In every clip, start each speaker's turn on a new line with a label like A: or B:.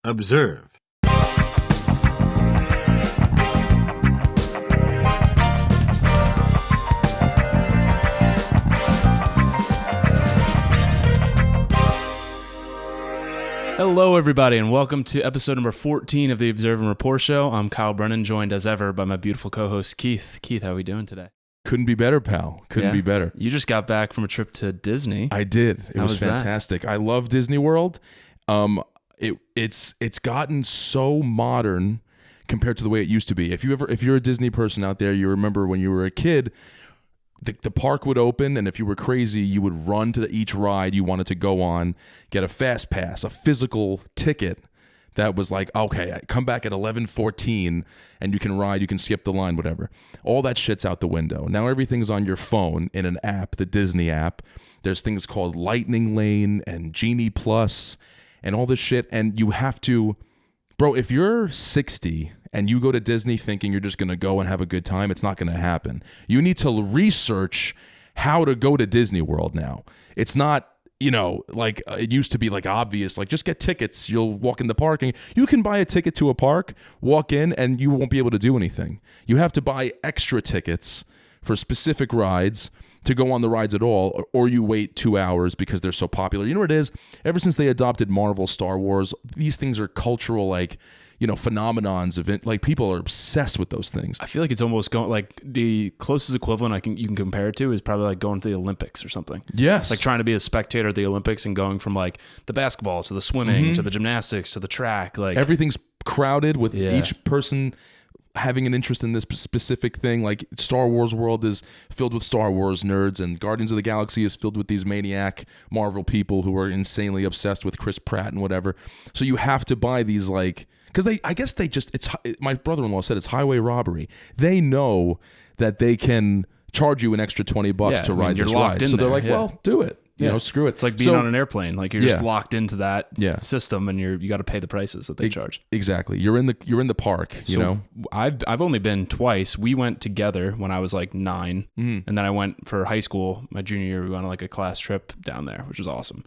A: Observe.
B: Hello, everybody, and welcome to episode number 14 of the Observe and Rapport Show. I'm Kyle Brennan, joined as ever by my beautiful co-host, Keith. Keith, how are we doing today?
C: Couldn't be better, pal. Couldn't be better.
B: You just got back from a trip to Disney.
C: I did. It was fantastic.
B: That?
C: I love Disney World. It's gotten so modern compared to the way it used to be. If you're a Disney person out there, you remember when you were a kid, the park would open, and if you were crazy, you would run to each ride you wanted to go on, get a fast pass, a physical ticket that was like, okay, come back at 11:14 and you can ride, you can skip the line, whatever. All that shit's out the window. Now everything's on your phone in an app, the Disney app. There's things called Lightning Lane and Genie Plus and all this shit, and you have to, bro, if you're 60 and you go to Disney thinking you're just going to go and have a good time, it's not going to happen. You need to research how to go to Disney World now. It's not, like it used to be like obvious, like just get tickets, you'll walk in the park, and you can buy a ticket to a park, walk in, and you won't be able to do anything. You have to buy extra tickets for specific rides to go on the rides at all, or you wait 2 hours because they're so popular. You know what it is? Ever since they adopted Marvel, Star Wars, these things are cultural, phenomenons. Like people are obsessed with those things.
B: I feel like it's almost going like the closest equivalent you can compare it to is probably like going to the Olympics or something.
C: Yes.
B: It's like trying to be a spectator at the Olympics and going from like the basketball to the swimming to the gymnastics to the track. Like
C: everything's crowded with each person having an interest in this specific thing. Like Star Wars World is filled with Star Wars nerds, and Guardians of the Galaxy is filled with these maniac Marvel people who are insanely obsessed with Chris Pratt and whatever. So you have to buy these because my brother-in-law said it's highway robbery. They know that they can charge you an extra $20 to ride this ride. So they're like, well, do it. Screw it.
B: It's like being on an airplane. Like you're just locked into that system, and you got to pay the prices that they charge.
C: Exactly. You're in the park.
B: I've only been twice. We went together when I was like 9, and then I went for high school. My junior year, we went on like a class trip down there, which was awesome.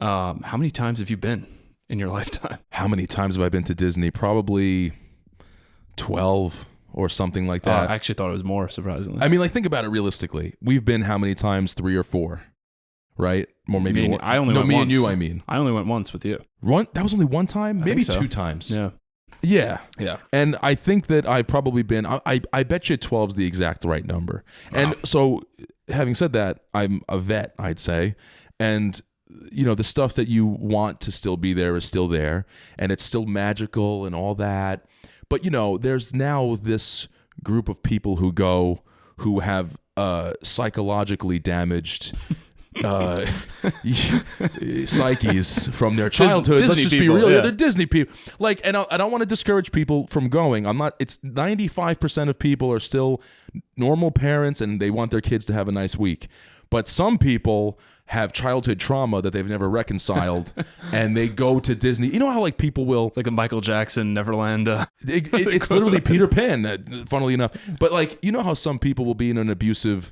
B: How many times have you been in your lifetime?
C: How many times have I been to Disney? Probably 12 or something like that.
B: I actually thought it was more, surprisingly.
C: I mean, think about it realistically. We've been how many times? 3 or 4. Right? Or maybe more.
B: I only went
C: me
B: once.
C: And you, I mean.
B: I only went once with you.
C: That was only one time? Maybe
B: so.
C: 2 times.
B: Yeah.
C: And I think that I've probably been, I bet you 12 is the exact right number. Wow. And so, having said that, I'm a vet, I'd say. And, the stuff that you want to still be there is still there. And it's still magical and all that. But, there's now this group of people who have psychologically damaged psyches from their childhood.
B: Disney
C: Let's just
B: people,
C: be real.
B: yeah.
C: They're Disney people. And I don't want to discourage people from going. It's 95% of people are still normal parents and they want their kids to have a nice week. But some people have childhood trauma that they've never reconciled, and they go to Disney. You know how people will,
B: like a Michael Jackson Neverland.
C: It's literally Peter Pan, funnily enough. But how some people will be in an abusive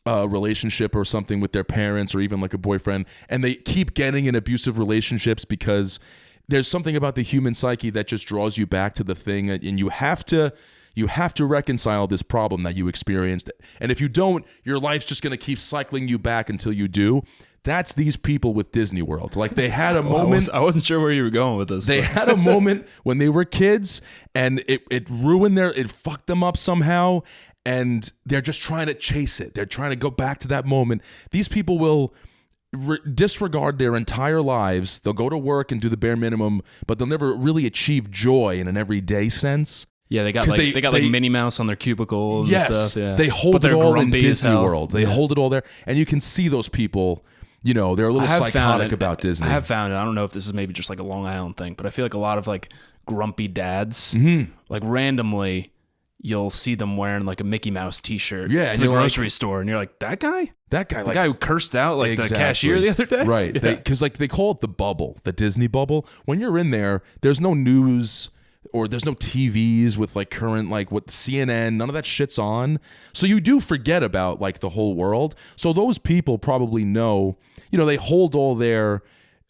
C: relationship or something with their parents, or even like a boyfriend, and they keep getting in abusive relationships because there's something about the human psyche that just draws you back to the thing, and you have to reconcile this problem that you experienced. And if you don't, your life's just going to keep cycling you back until you do. That's these people with Disney World. They had a moment.
B: I wasn't sure where you were going with this.
C: They had a moment when they were kids, and it ruined it fucked them up somehow. And they're just trying to chase it. They're trying to go back to that moment. These people will disregard their entire lives. They'll go to work and do the bare minimum, but they'll never really achieve joy in an everyday sense.
B: Yeah, they got Minnie Mouse on their cubicles.
C: Yes,
B: and stuff, yeah.
C: They hold it all in Disney World. They
B: Yeah.
C: hold it all there, and you can see those people. They're a little psychotic about Disney.
B: I have found it. I don't know if this is maybe just like a Long Island thing, but I feel like a lot of grumpy dads, randomly, you'll see them wearing like a Mickey Mouse t-shirt to the grocery store, and you're like, that guy who cursed out the cashier the other day,
C: right? Because they call it the bubble, the Disney bubble. When you're in there, there's no news or there's no TVs with current what CNN, none of that shit's on. So you do forget about the whole world. So those people probably know, they hold all their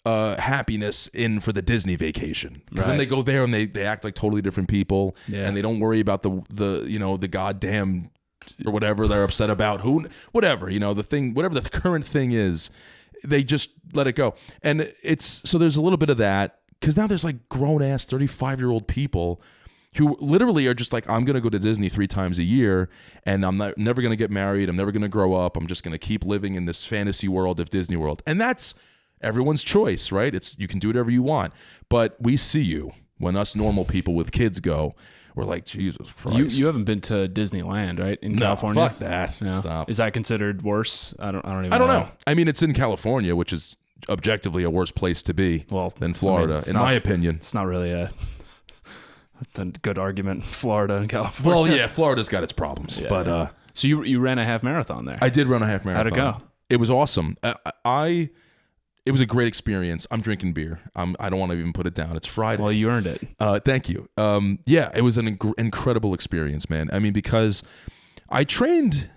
C: happiness in for the Disney vacation, because then they go there and they act like totally different people, and they don't worry about the goddamn or whatever they're upset about, whatever the current thing is, they just let it go. And so there's a little bit of that, because now there's like grown ass 35-year-old people who literally are just like, I'm going to go to Disney 3 times a year, and I'm never going to get married. I'm never going to grow up. I'm just going to keep living in this fantasy world of Disney World. And that's everyone's choice, right? You can do whatever you want. But we see you when us normal people with kids go. We're like, Jesus Christ.
B: You haven't been to Disneyland, right? In California?
C: Fuck that. No. Stop.
B: Is that considered worse? I don't even
C: know. I mean, it's in California, which is objectively a worse place to be than Florida, in my opinion.
B: It's not really a good argument. Florida and California.
C: Well, yeah, Florida's got its problems. Yeah. But
B: so you ran a half marathon there?
C: I did run a half marathon.
B: How'd it go?
C: It was awesome. It was a great experience. I'm drinking beer. I don't want to even put it down. It's Friday.
B: Well, you earned it.
C: Thank you. Yeah, it was an incredible experience, man. I mean, because I trained.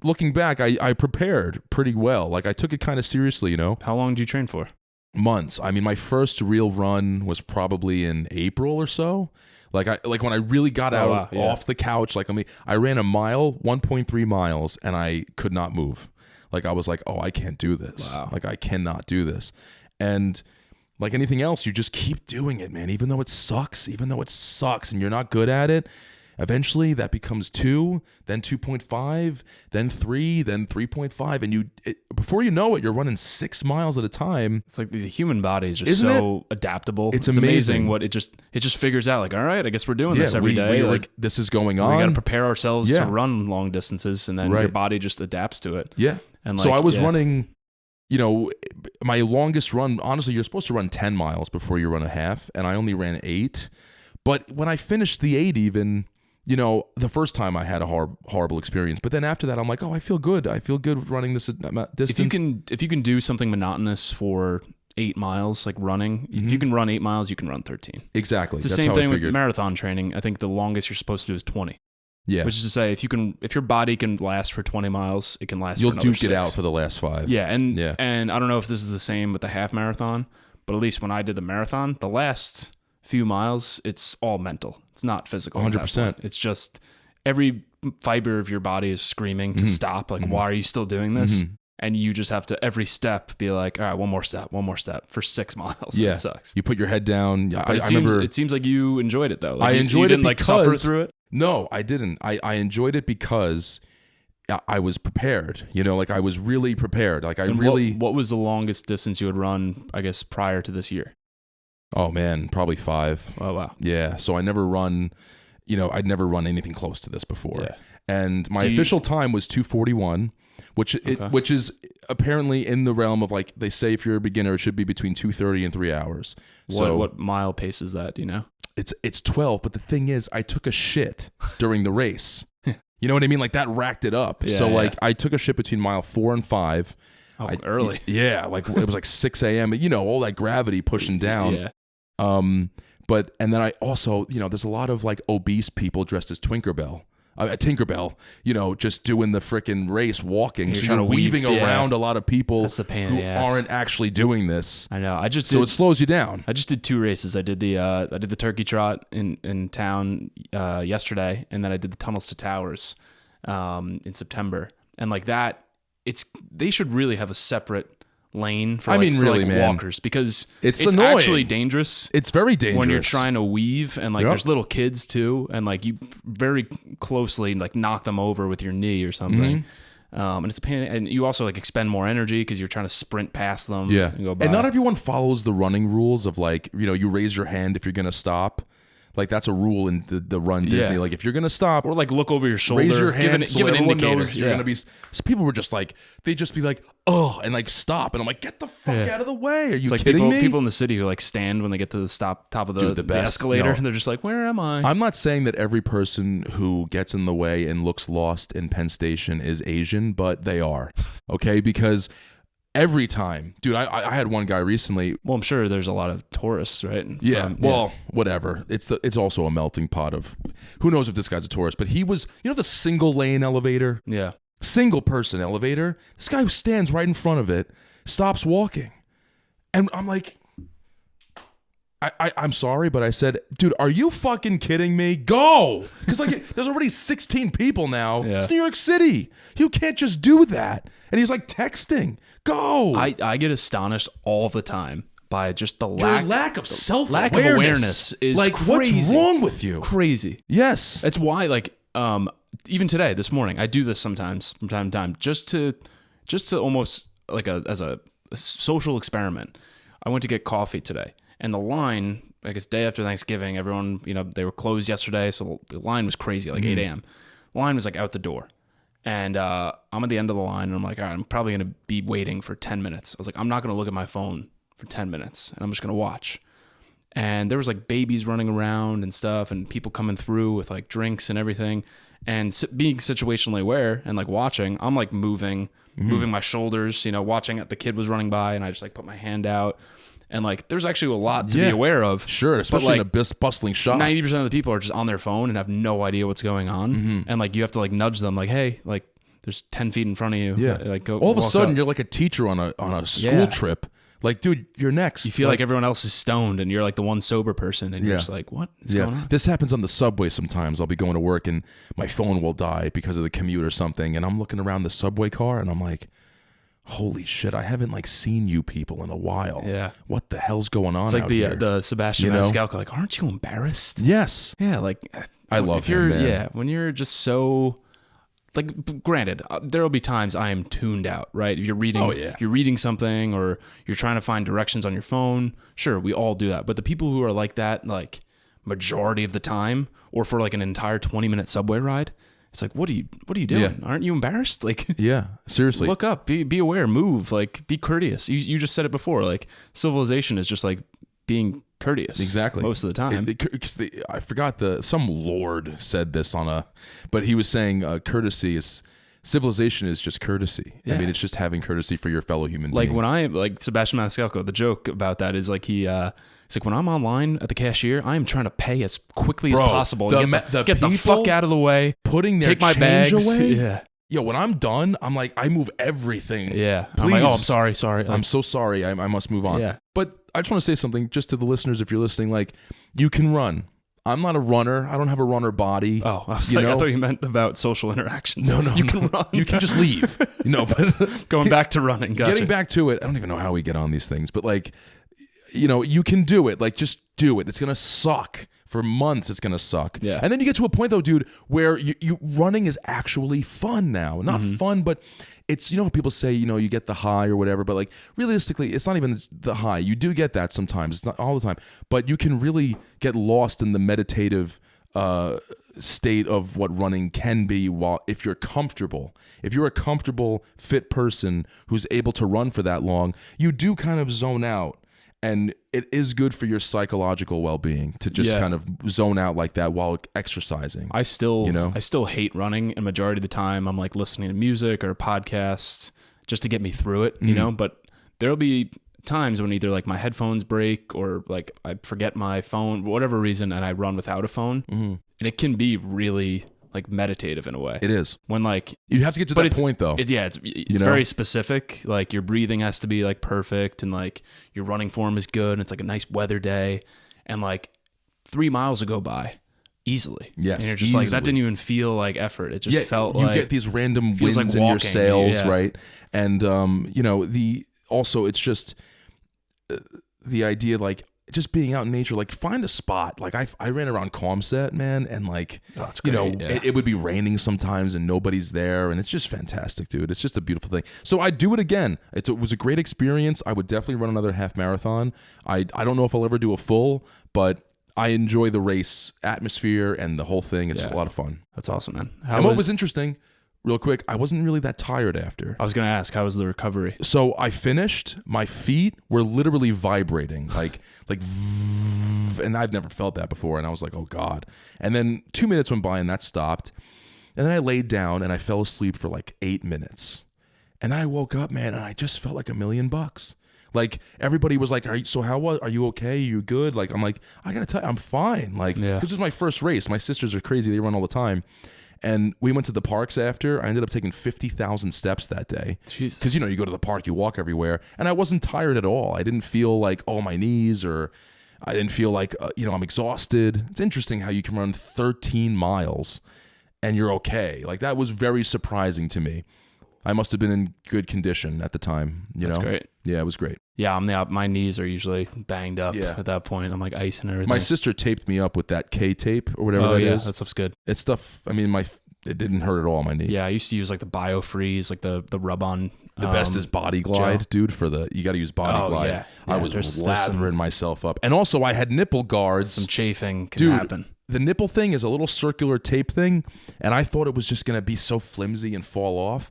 C: Looking back, I prepared pretty well. Like, I took it kind of seriously, you know.
B: How long did you train for?
C: Months. I mean, my first real run was probably in April or so. Like when I really got off the couch. Like, I ran a mile, 1.3 miles, and I could not move. Like, I was like, oh, I can't do this.
B: Wow.
C: Like, I cannot do this. And like anything else, you just keep doing it, man. Even though it sucks, and you're not good at it, eventually that becomes 2, then 2.5, then 3, then 3.5. And before you know it, you're running 6 miles at a time.
B: It's like the human body is just so adaptable.
C: It's amazing
B: what it just figures out. Like, all right, I guess we're doing this every day.
C: Like, this is going on.
B: We got to prepare ourselves to run long distances, and then your body just adapts to it.
C: Yeah. And so I was running, my longest run, honestly, you're supposed to run 10 miles before you run a half, and I only ran 8. But when I finished the 8 even, the first time I had a horrible experience. But then after that, I'm like, oh, I feel good. I feel good running this distance.
B: If you can do something monotonous for 8 miles, like running, if you can run 8 miles, you can run 13.
C: Exactly.
B: It's the same thing with marathon training. I think the longest you're supposed to do is 20.
C: Yeah.
B: Which is to say, if your body can last for 20 miles, it can last
C: You'll
B: for another 6.
C: Duke it out for the last 5.
B: Yeah. And I don't know if this is the same with the half marathon, but at least when I did the marathon, the last few miles, it's all mental. It's not physical.
C: 100%.
B: It's just every fiber of your body is screaming to stop. Like, why are you still doing this? And you just have to, every step, be like, all right, one more step for 6 miles.
C: Yeah.
B: It sucks.
C: You put your head down.
B: I remember. It seems like you enjoyed it, though. Like,
C: I enjoyed
B: you didn't
C: it because,
B: suffer through it?
C: No, I didn't. I enjoyed it because I was prepared. Like, I was really prepared. Like,
B: What was the longest distance you had run, I guess, prior to this year?
C: Oh, man, probably 5.
B: Oh, wow.
C: Yeah. So I'd never run anything close to this before. Yeah. And my official time was 2:41, which is apparently in the realm of, like, they say if you're a beginner, it should be between 2:30 and 3 hours. So
B: what mile pace is that? Do you know?
C: It's 12, but the thing is, I took a shit during the race. You know what I mean? Like, that racked it up.
B: Yeah,
C: so I took a shit between mile 4 and 5.
B: Oh, early.
C: Yeah, like it was like 6 a.m. All that gravity pushing down.
B: Yeah.
C: But then I also, there's a lot of like obese people dressed as Tinkerbell, just doing the freaking race, walking. So you're weaving around a lot of people who aren't actually doing this.
B: I know.
C: It slows you down.
B: I just did 2 races. I did the turkey trot in town yesterday, and then I did the tunnels to towers in September. And like that, they should really have a separate lane for walkers, because it's annoying. Actually dangerous.
C: It's very dangerous
B: when you're trying to weave, and like there's little kids too, and like you very closely like knock them over with your knee or something. And it's a pain, and you also like expend more energy because you're trying to sprint past them.
C: Yeah,
B: and go by.
C: And not everyone follows the running rules of, like, you raise your hand if you're gonna stop. Like, that's a rule in the Run Disney. Like, if you're going to stop,
B: or like look over your shoulder,
C: raise your hand,
B: give an indicator.
C: Knows you're going to be. So people were just like, they'd just be like, oh, and like stop, and I'm like, get the fuck out of the way. Are you kidding me?
B: People in the city who like stand when they get to the top of the escalator, and they're just like, where am I?
C: I'm not saying that every person who gets in the way and looks lost in Penn Station is Asian, but they are. Okay, because every time, dude, I had one guy recently.
B: Well, I'm sure there's a lot of tourists, right?
C: Yeah. Whatever. It's also a melting pot of, who knows if this guy's a tourist, but he was, the single lane elevator?
B: Yeah.
C: Single person elevator. This guy who stands right in front of it stops walking. And I'm like, I'm sorry, but I said, dude, are you fucking kidding me? Go! Because like, there's already 16 people now. Yeah. It's New York City. You can't just do that. And he's like texting. Go!
B: I get astonished all the time by just the lack
C: of self-awareness.
B: Lack of awareness is
C: like,
B: crazy.
C: What's wrong with you?
B: Crazy.
C: Yes.
B: That's why, like, even today, this morning, I do this sometimes from time to time, just to almost like as a social experiment. I went to get coffee today. And the line, I guess, day after Thanksgiving, everyone, they were closed yesterday, so the line was crazy, like 8 a.m. The line was like out the door. And I'm at the end of the line, and I'm like, all right, I'm probably going to be waiting for 10 minutes. I was like, I'm not going to look at my phone for 10 minutes, and I'm just going to watch. And there was like babies running around and stuff, and people coming through with like drinks and everything. And being situationally aware and like watching, I'm like moving my shoulders, watching it. The kid was running by, and I just like put my hand out. And like, there's actually a lot to be aware of.
C: Sure, especially in a bustling shop.
B: 90% of the people are just on their phone and have no idea what's going on. And like, you have to like nudge them, like, hey, like, there's 10 feet in front of you.
C: Yeah.
B: Like, go.
C: All of a sudden,
B: up.
C: you're like a teacher on a school trip. Like, dude, you're next.
B: You feel like everyone else is stoned, and you're like the one sober person, and you're just like, what is going on?
C: This happens on the subway sometimes. I'll be going to work, and my phone will die because of the commute or something, and I'm looking around the subway car, and I'm like, holy shit, I haven't like seen you people in a while.
B: Yeah.
C: What the hell's going on?
B: It's like
C: out
B: the Sebastian Maniscalco, like, aren't you embarrassed?
C: Yes.
B: Yeah, like
C: I love him, man.
B: Yeah, when you're just so like, granted, there will be times I am tuned out, right? If you're reading something, or you're trying to find directions on your phone. Sure, we all do that. But the people who are like that, like majority of the time, or for like an entire 20-minute subway ride, it's like, what are you doing? Yeah. Aren't you embarrassed? Like,
C: yeah, seriously.
B: Look up, be aware, move, like, be courteous. You just said it before, like, civilization is just like being courteous.
C: Exactly.
B: Most of the time.
C: I forgot some lord said this but he was saying civilization is just courtesy. Yeah. I mean, it's just having courtesy for your fellow human being.
B: Like Sebastian Maniscalco, the joke about that is like it's like, when I'm online at the cashier, I am trying to pay as quickly as possible. Get the fuck out of the way.
C: Putting their
B: take my bags
C: away.
B: Yeah.
C: Yo, when I'm done, I'm like, I move everything.
B: Yeah.
C: Please.
B: I'm like, oh, I'm sorry.
C: I'm so sorry. I must move on.
B: Yeah.
C: But I just want to say something just to the listeners, if you're listening, like, you can run. I'm not a runner. I don't have a runner body.
B: Oh, I thought you meant about social interactions.
C: No.
B: You can run.
C: You can just leave. But
B: going back to running. Gotcha.
C: Getting back to it, I don't even know how we get on these things, but like, you can do it. Like, just do it. It's going to suck. For months, it's going to suck.
B: Yeah.
C: And then you get to a point, though, dude, where you running is actually fun now. Not fun, but it's, people say, you get the high or whatever, but like, realistically, it's not even the high. You do get that sometimes. It's not all the time. But you can really get lost in the meditative state of what running can be if you're comfortable. If you're a comfortable, fit person who's able to run for that long, you do kind of zone out. And it is good for your psychological well-being to just kind of zone out like that while exercising.
B: I still hate running, and majority of the time I'm like listening to music or podcasts just to get me through it, But there'll be times when either like my headphones break or like I forget my phone, for whatever reason, and I run without a phone, and it can be really like meditative in a way.
C: It is.
B: When like
C: you have to get to that point though.
B: It's very specific. Like your breathing has to be like perfect, and like your running form is good, and it's like a nice weather day, and like 3 miles will go by easily.
C: Yes.
B: And you're just like, that didn't even feel like effort. It just felt like
C: you get these random wins
B: like
C: in your sails,
B: yeah.
C: right? And it's just the idea, like, just being out in nature, like, find a spot. Like, I ran around Calmset, man, and like, it would be raining sometimes and nobody's there, and it's just fantastic, dude. It's just a beautiful thing. So I'd do it again. It was a great experience. I would definitely run another half marathon. I don't know if I'll ever do a full, but I enjoy the race atmosphere and the whole thing. It's a lot of fun.
B: That's awesome, man.
C: What was interesting, real quick, I wasn't really that tired after.
B: I was going to ask, how was the recovery?
C: So I finished, my feet were literally vibrating, like, and I've never felt that before. And I was like, oh God. And then 2 minutes went by and that stopped. And then I laid down and I fell asleep for like 8 minutes. And then I woke up, man, and I just felt like $1 million. Like, everybody was like, are you okay? Are you good? Like, I'm like, I got to tell you, I'm fine. Like, this is my first race. My sisters are crazy. They run all the time. And we went to the parks after. I ended up taking 50,000 steps that day.
B: Jesus.
C: Because, you go to the park, you walk everywhere. And I wasn't tired at all. I didn't feel like, my knees, or I didn't feel like, I'm exhausted. It's interesting how you can run 13 miles and you're okay. Like, that was very surprising to me. I must have been in good condition at the time.
B: That's great.
C: Yeah, it was great.
B: Yeah, my knees are usually banged up at that point. I'm like ice and everything.
C: My sister taped me up with that K tape or whatever that is.
B: That stuff's good.
C: It's stuff. I mean, it didn't hurt at all my knee.
B: Yeah, I used to use like the BioFreeze, like the rub-on.
C: The best is Body Glide,
B: gel.
C: dude. You got to use Body Glide.
B: Yeah.
C: I was lathering myself up, and also I had nipple guards.
B: Some chafing can happen.
C: The nipple thing is a little circular tape thing, and I thought it was just gonna be so flimsy and fall off.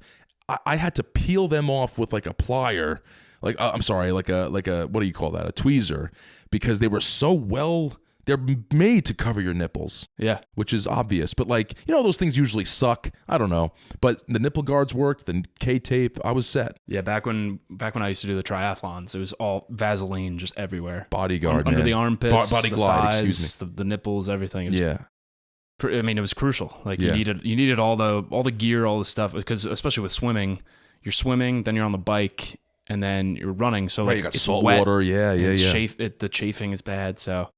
C: I had to peel them off with like a plier, like a what do you call that? A tweezer, because they were so they're made to cover your nipples.
B: Yeah.
C: Which is obvious. But like, those things usually suck. I don't know. But the nipple guards worked, the K-tape, I was set.
B: Yeah, back when I used to do the triathlons, it was all Vaseline just everywhere.
C: Bodyguard,
B: under the armpits,
C: Body
B: the
C: Glide,
B: thighs, the nipples, everything. It was crucial. Like you needed all the gear, all the stuff, because especially with swimming, you're swimming, then you're on the bike, and then you're running. So like
C: you got
B: it's
C: salt
B: wet,
C: water. Yeah.
B: The chafing is bad. So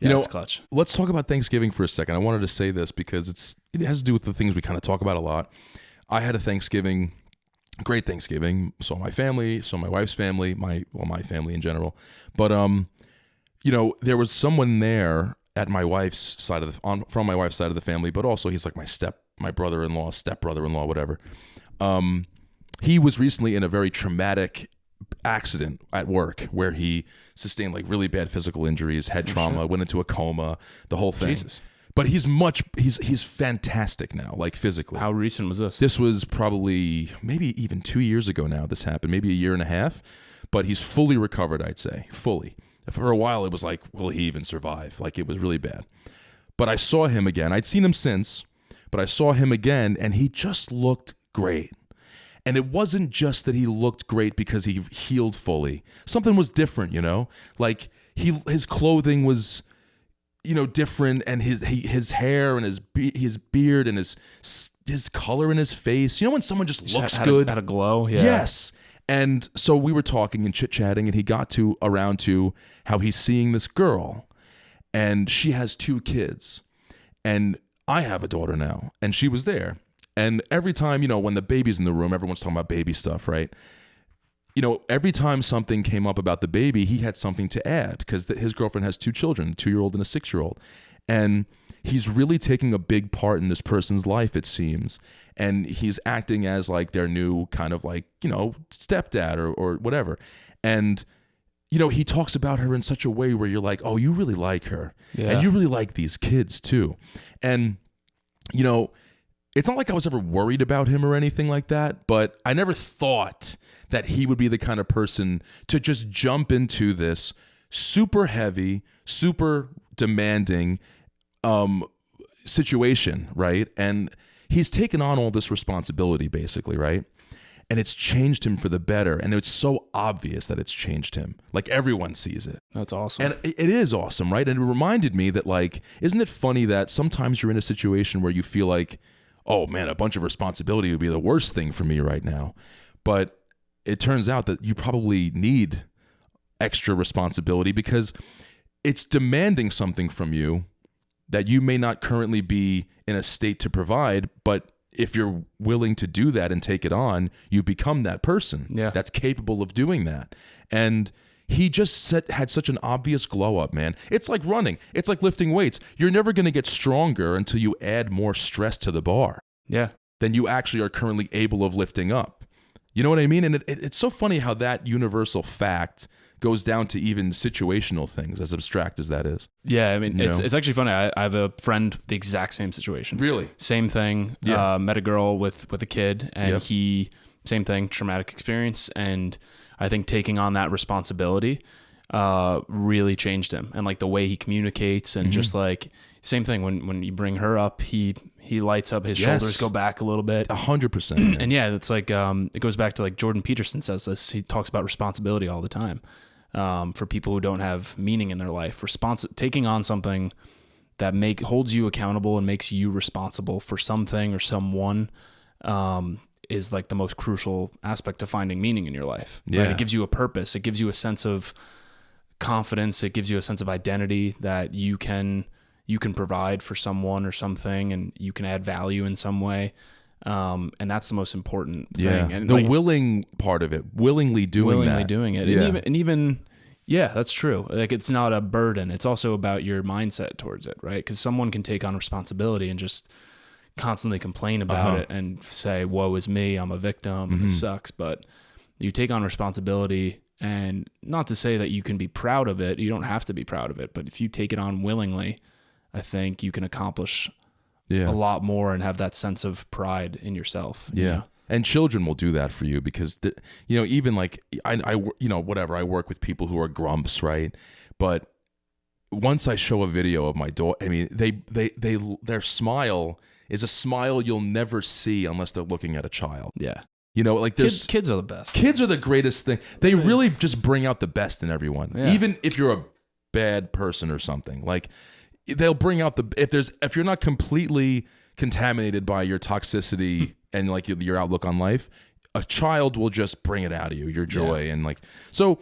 B: it's clutch.
C: Let's talk about Thanksgiving for a second. I wanted to say this because it has to do with the things we kind of talk about a lot. I had a Thanksgiving, great Thanksgiving. Saw my family, saw my wife's family, my family in general. But there was someone there at my wife's side from my wife's side of the family, but also he's like my brother-in-law, step-brother-in-law, whatever. He was recently in a very traumatic accident at work where he sustained like really bad physical injuries, head trauma, went into a coma, the whole thing.
B: Jesus.
C: But he's fantastic now, like physically.
B: How recent was this?
C: This was probably maybe even 2 years ago now this happened, maybe a year and a half, but he's fully recovered, I'd say, fully. For a while, it was like, will he even survive? Like, it was really bad. But I saw him again. I'd seen him since, but I saw him again, and he just looked great. And it wasn't just that he looked great because he healed fully. Something was different, Like, his clothing was, different, and his hair and his beard and his color in his face. When someone just looks good?
B: Had a glow, yeah.
C: Yes. And so we were talking and chit-chatting, and he got around to how he's seeing this girl, and she has 2 kids, and I have a daughter now, and she was there. And every time, when the baby's in the room, everyone's talking about baby stuff, right? Every time something came up about the baby, he had something to add, because his girlfriend has 2 children, a 2-year-old and a 6-year-old. And he's really taking a big part in this person's life, it seems. And he's acting as like their new kind of like, stepdad or whatever. And, he talks about her in such a way where you're like, oh, you really like her. Yeah. And you really like these kids too. And, it's not like I was ever worried about him or anything like that, but I never thought that he would be the kind of person to just jump into this super heavy, super demanding situation, right? And he's taken on all this responsibility, basically, right? And it's changed him for the better. And it's so obvious that it's changed him. Like, everyone sees it.
B: That's awesome.
C: And it is awesome, right? And it reminded me that, like, isn't it funny that sometimes you're in a situation where you feel like, oh man, a bunch of responsibility would be the worst thing for me right now. But it turns out that you probably need extra responsibility because it's demanding something from you that you may not currently be in a state to provide, but if you're willing to do that and take it on, you become that person that's capable of doing that. And he just had such an obvious glow up, man. It's like running. It's like lifting weights. You're never going to get stronger until you add more stress to the bar than you actually are currently able of lifting up. You know what I mean? And it's so funny how that universal fact goes down to even situational things, as abstract as that is.
B: Yeah, I mean, it's actually funny. I have a friend, the exact same situation.
C: Really?
B: Same thing. Met a girl with a kid, and he, same thing, traumatic experience, and I think taking on that responsibility really changed him, and like the way he communicates, and just like same thing when you bring her up, he lights up, his shoulders go back a little bit,
C: 100%.
B: And it's like it goes back to like Jordan Peterson says this. He talks about responsibility all the time for people who don't have meaning in their life. Taking on something that holds you accountable and makes you responsible for something or someone, is like the most crucial aspect to finding meaning in your life.
C: Yeah.
B: Right? It gives you a purpose. It gives you a sense of confidence. It gives you a sense of identity that you can provide for someone or something, and you can add value in some way. And that's the most important thing. And
C: the willing part of it, willingly doing
B: it.
C: Yeah.
B: And even, yeah, that's true. Like, it's not a burden. It's also about your mindset towards it, right? Because someone can take on responsibility and just constantly complain about it and say, woe is me, I'm a victim, this sucks. But you take on responsibility, and not to say that you can be proud of it. You don't have to be proud of it. But if you take it on willingly, I think you can accomplish a lot more and have that sense of pride in yourself.
C: Yeah.
B: You know?
C: And children will do that for you because, even like I whatever, I work with people who are grumps, right? But once I show a video of my daughter, I mean, their smile is a smile you'll never see unless they're looking at a child.
B: Yeah.
C: Like
B: kids are the best.
C: Kids are the greatest thing. They really just bring out the best in everyone. Yeah. Even if you're a bad person or something, like, they'll bring out if you're not completely contaminated by your toxicity and like your outlook on life, a child will just bring it out of you, your joy. And like, so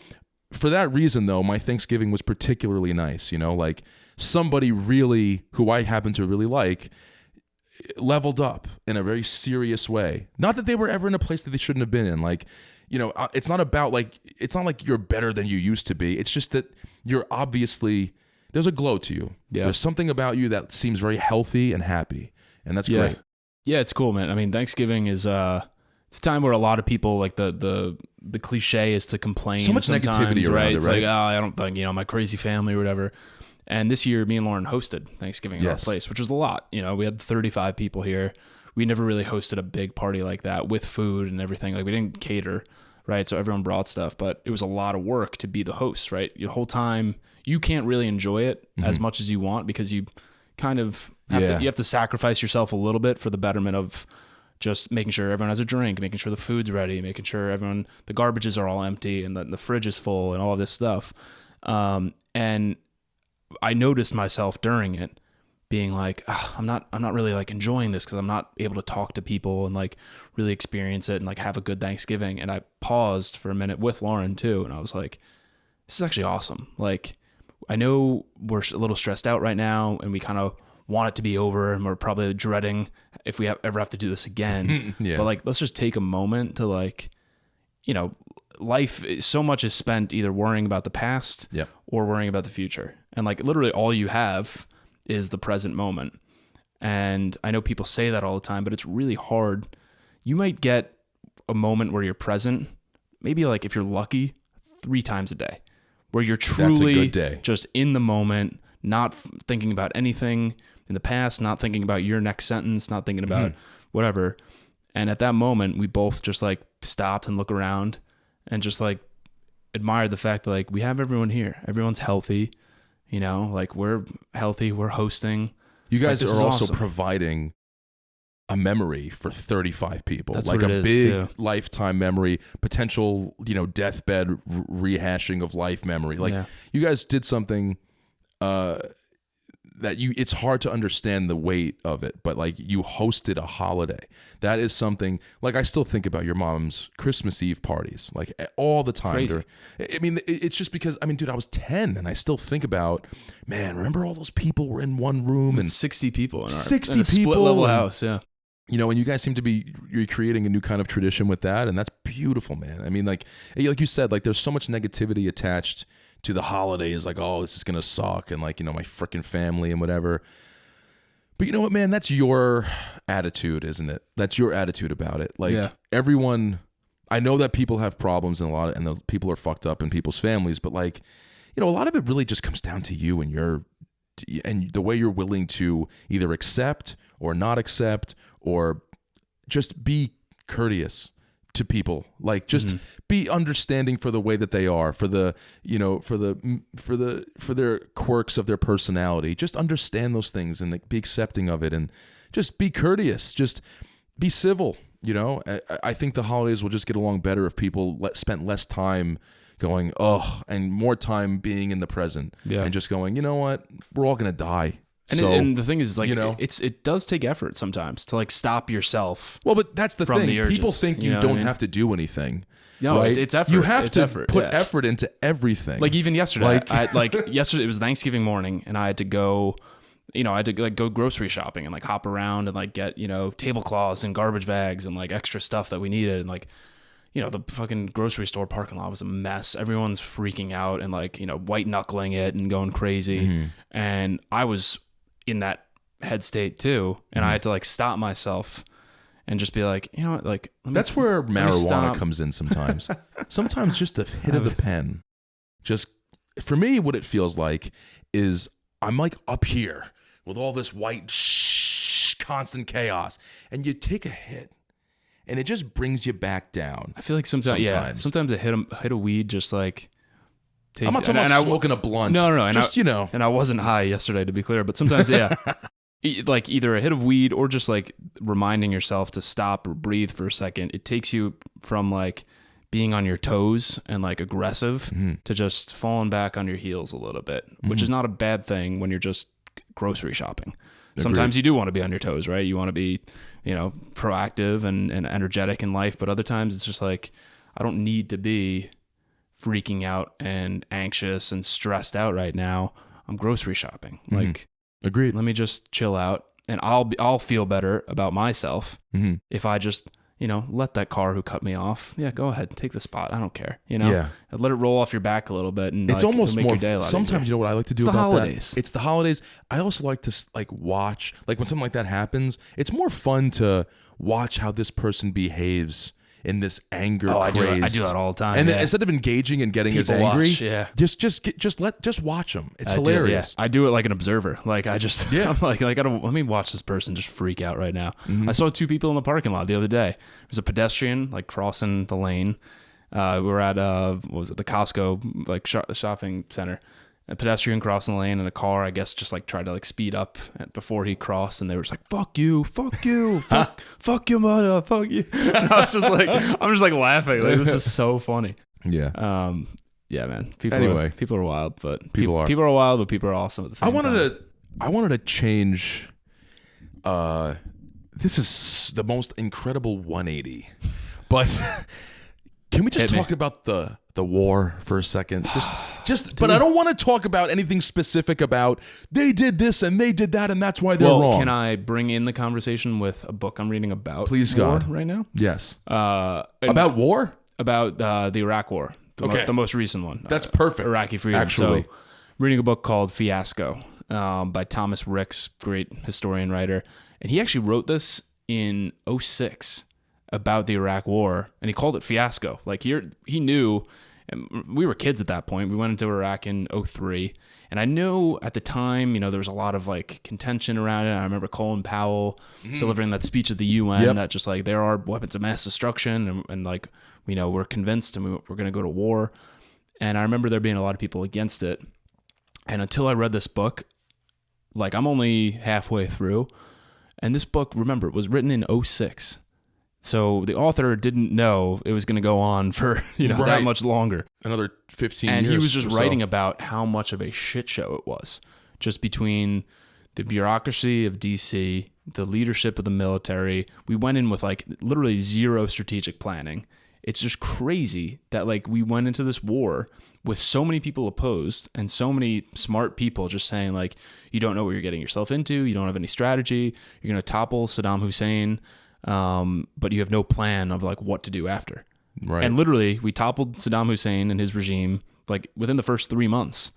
C: for that reason though, my Thanksgiving was particularly nice, like somebody really who I happen to really like leveled up in a very serious way. Not that they were ever in a place that they shouldn't have been in. Like, it's not about like, it's not like you're better than you used to be. It's just that you're obviously, there's a glow to you. Yeah. There's something about you that seems very healthy and happy. And that's great.
B: Yeah, it's cool, man. I mean, Thanksgiving is it's a time where a lot of people, like, the cliche is to complain.
C: So much negativity around
B: right?
C: it,
B: It's
C: right?
B: like, I don't think, my crazy family or whatever. And this year, me and Lauren hosted Thanksgiving at our place, which was a lot. We had 35 people here. We never really hosted a big party like that with food and everything. Like, we didn't cater, right? So everyone brought stuff, but it was a lot of work to be the host, right? The whole time, you can't really enjoy it as much as you want because you kind of have to sacrifice yourself a little bit for the betterment of just making sure everyone has a drink, making sure the food's ready, making sure the garbages are all empty and the fridge is full and all this stuff. And I noticed myself during it being like, I'm not really like enjoying this because I'm not able to talk to people and like really experience it and like have a good Thanksgiving. And I paused for a minute with Lauren too. And I was like, this is actually awesome. Like, I know we're a little stressed out right now and we kind of want it to be over and we're probably dreading if we ever have to do this again. But like, let's just take a moment to like, life, so much is spent either worrying about the past or worrying about the future. And like, literally all you have is the present moment. And I know people say that all the time, but it's really hard. You might get a moment where you're present, maybe like if you're lucky, 3 times a day, where you're truly just in the moment, not thinking about anything in the past, not thinking about your next sentence, not thinking about whatever. And at that moment, we both just like stopped and look around and just like admired the fact that like we have everyone here. Everyone's healthy, like we're healthy, we're hosting.
C: You guys
B: like,
C: are also
B: awesome.
C: Providing a memory for 35 people.
B: That's
C: like
B: what
C: a
B: it is,
C: big
B: too.
C: Lifetime memory, potential, deathbed rehashing of life memory. Like you guys did something that it's hard to understand the weight of it, but like you hosted a holiday. That is something, like I still think about your mom's Christmas Eve parties, like all the time.
B: Crazy.
C: I mean, it's just because, dude, I was 10 and I still think about, man, remember all those people were in one room and
B: 60 people in
C: 60
B: in a
C: people
B: split level house. Yeah.
C: And you guys seem to be recreating a new kind of tradition with that. And that's beautiful, man. I mean, like you said, like there's so much negativity attached to the holidays, like, oh, this is going to suck. And like, my freaking family and whatever. But you know what, man, that's your attitude, isn't it? That's your attitude about it. Like everyone, I know that people have problems and the people are fucked up in people's families, but like, a lot of it really just comes down to you and the way you're willing to either accept or not accept or just be courteous to people, like just be understanding for the way that they are, for the for their quirks of their personality. Just understand those things and like, be accepting of it, and just be courteous. Just be civil. I think the holidays will just get along better if people spent less time going and more time being in the present and just going, you know what, we're all gonna die.
B: And,
C: so,
B: and the thing is, like,
C: you know,
B: it does take effort sometimes to like stop yourself.
C: Well, but that's the thing.
B: urges,
C: People think you don't have to do anything.
B: No,
C: right?
B: it's effort.
C: You have to put
B: yeah.
C: effort into everything.
B: Like even yesterday, yesterday it was Thanksgiving morning, and I had to go. I had to like go grocery shopping and like hop around and like get tablecloths and garbage bags and like extra stuff that we needed, and like the fucking grocery store parking lot was a mess. Everyone's freaking out and like white knuckling it and going crazy, and I was in that head state too, and I had to like stop myself and just be like, you know what, like
C: that's where marijuana comes in sometimes. Sometimes just a hit of the pen. Just for me, what it feels like is I'm like up here with all this white constant chaos, and you take a hit, and it just brings you back down.
B: I feel like sometimes a hit of weed just like.
C: I'm not talking about smoking a blunt.
B: No, and
C: just
B: and I wasn't high yesterday, to be clear, but sometimes like either a hit of weed or just like reminding yourself to stop or breathe for a second. It takes you from like being on your toes and like aggressive to just falling back on your heels a little bit, which is not a bad thing when you're just grocery shopping. Agreed. Sometimes you do want to be on your toes, right? You want to be, proactive and energetic in life, but other times it's just like, I don't need to be freaking out and anxious and stressed out right now. I'm grocery shopping. Like,
C: agreed.
B: Let me just chill out, and I'll feel better about myself if I just let that car who cut me off. Yeah, go ahead, take the spot. I don't care.
C: Yeah,
B: let it roll off your back a little bit, and
C: it's
B: like,
C: almost
B: make
C: more.
B: Your day a lot
C: sometimes
B: easier.
C: You know what I like to do
B: it's
C: about
B: the holidays.
C: That? It's the holidays. I also like to like watch, like when something like that happens. It's more fun to watch how this person behaves in this anger craze.
B: I do that all the time.
C: And then instead of engaging and getting as angry, just watch them. It's hilarious.
B: I do it like an observer. Like I'm like let me watch this person just freak out right now. I saw two people in the parking lot the other day. There was a pedestrian like crossing the lane. We were at what was it, the Costco like shopping center. A pedestrian crossing the lane, and a car, I guess, just like tried to like speed up before he crossed, and they were just like, fuck you, fuck your mother, fuck you. And I'm just like laughing. Like, this is so funny.
C: Yeah.
B: Yeah, man. People are wild, but people are wild, but people are awesome at the same
C: time. I wanted to change. This is the most incredible 180, but can we just talk about the war for a second? But I don't want to talk about anything specific about they did this and they did that and that's why they're wrong.
B: Can I bring in the conversation with a book I'm reading about?
C: Please,
B: war
C: God.
B: right now?
C: Yes. About war?
B: About the Iraq War. The most recent one.
C: That's perfect.
B: Iraqi freedom.
C: Actually.
B: So, I'm reading a book called Fiasco by Thomas Ricks, great historian writer. And he actually wrote this in 2006 about the Iraq War, and he called it Fiasco. Like he knew, and we were kids at that point. We went into Iraq in 2003, and I know at the time, there was a lot of like contention around it. I remember Colin Powell delivering that speech at the UN that just like there are weapons of mass destruction, and like we're convinced and we're going to go to war. And I remember there being a lot of people against it. And until I read this book, like I'm only halfway through, and this book, remember, it was written in 2006. So the author didn't know it was going to go on for that much longer.
C: Another 15 years.
B: And he was just writing about how much of a shit show it was, just between the bureaucracy of DC, the leadership of the military. We went in with like literally zero strategic planning. It's just crazy that like we went into this war with so many people opposed and so many smart people just saying like, you don't know what you're getting yourself into. You don't have any strategy. You're going to topple Saddam Hussein. But you have no plan of like what to do after.
C: Right.
B: And literally we toppled Saddam Hussein and his regime like within the first 3 months.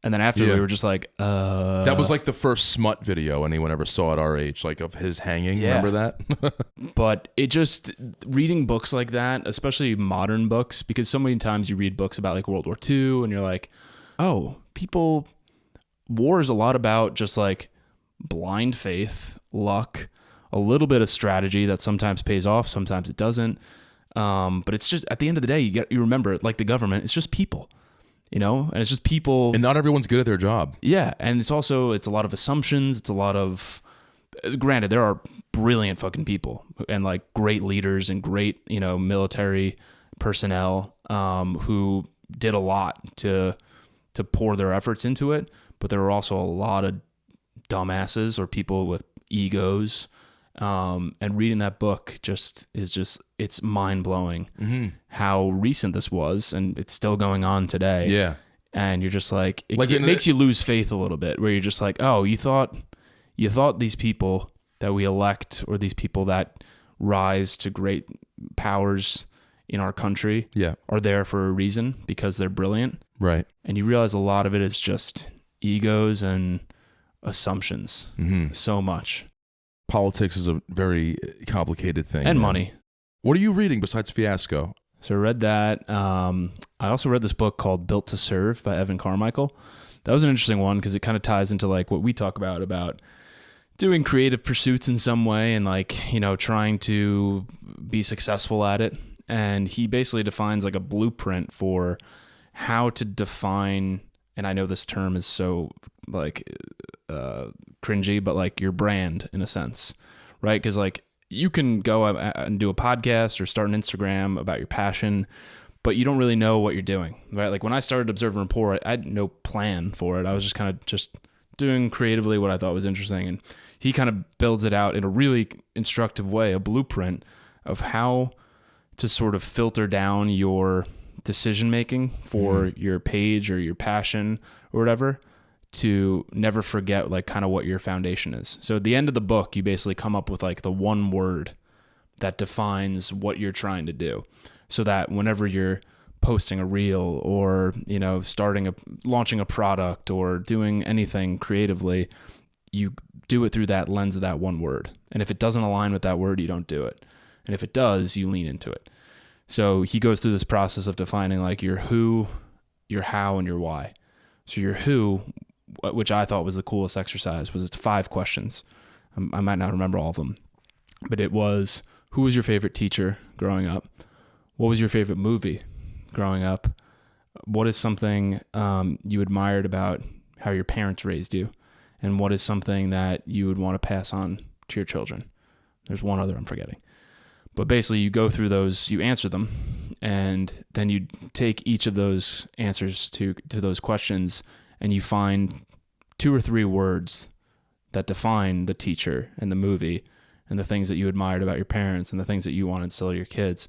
B: And then after we were just like, That
C: was like the first smut video anyone ever saw at our age, like of his hanging. Yeah. Remember that?
B: But it just, reading books like that, especially modern books, because so many times you read books about like World War II and you're like, war is a lot about just like blind faith, luck, a little bit of strategy that sometimes pays off, sometimes it doesn't. But it's just, at the end of the day, you remember, like the government, it's just people, and it's just people.
C: And not everyone's good at their job.
B: Yeah. And it's a lot of assumptions. It's a lot of, granted, there are brilliant fucking people and like great leaders and great, military personnel, who did a lot to pour their efforts into it. But there are also a lot of dumbasses or people with egos. And reading that book it's mind blowing how recent this was, and it's still going on today.
C: Yeah.
B: And you're just like, it makes you lose faith a little bit, where you're just like, oh, you thought these people that we elect, or these people that rise to great powers in our country, are there for a reason, because they're brilliant.
C: Right.
B: And you realize a lot of it is just egos and assumptions. So much.
C: Politics is a very complicated thing.
B: And money.
C: What are you reading besides Fiasco?
B: So I read that. I also read this book called Built to Serve by Evan Carmichael. That was an interesting one because it kind of ties into like what we talk about doing creative pursuits in some way, and like, you know, trying to be successful at it. And he basically defines like a blueprint for how to define, and I know this term is so like cringy, but like your brand in a sense, right? Because like you can go and do a podcast or start an Instagram about your passion, but you don't really know what you're doing, right? Like when I started Observe and Rapport, I had no plan for it. I was just kind of just doing creatively what I thought was interesting. And he kind of builds it out in a really instructive way, a blueprint of how to sort of filter down your decision-making for your page or your passion or whatever, to never forget like kind of what your foundation is. So at the end of the book, you basically come up with like the one word that defines what you're trying to do, so that whenever you're posting a reel or, you know, launching a product or doing anything creatively, you do it through that lens of that one word. And if it doesn't align with that word, you don't do it. And if it does, you lean into it. So he goes through this process of defining like your who, your how, and your why. So your who, which I thought was the coolest exercise, was it's 5 questions. I might not remember all of them, but it was, who was your favorite teacher growing up? What was your favorite movie growing up? What is something you admired about how your parents raised you? And what is something that you would want to pass on to your children? There's one other I'm forgetting. But basically you go through those, you answer them, and then you take each of those answers to those questions, and you find 2 or 3 words that define the teacher and the movie and the things that you admired about your parents and the things that you want to instill to your kids.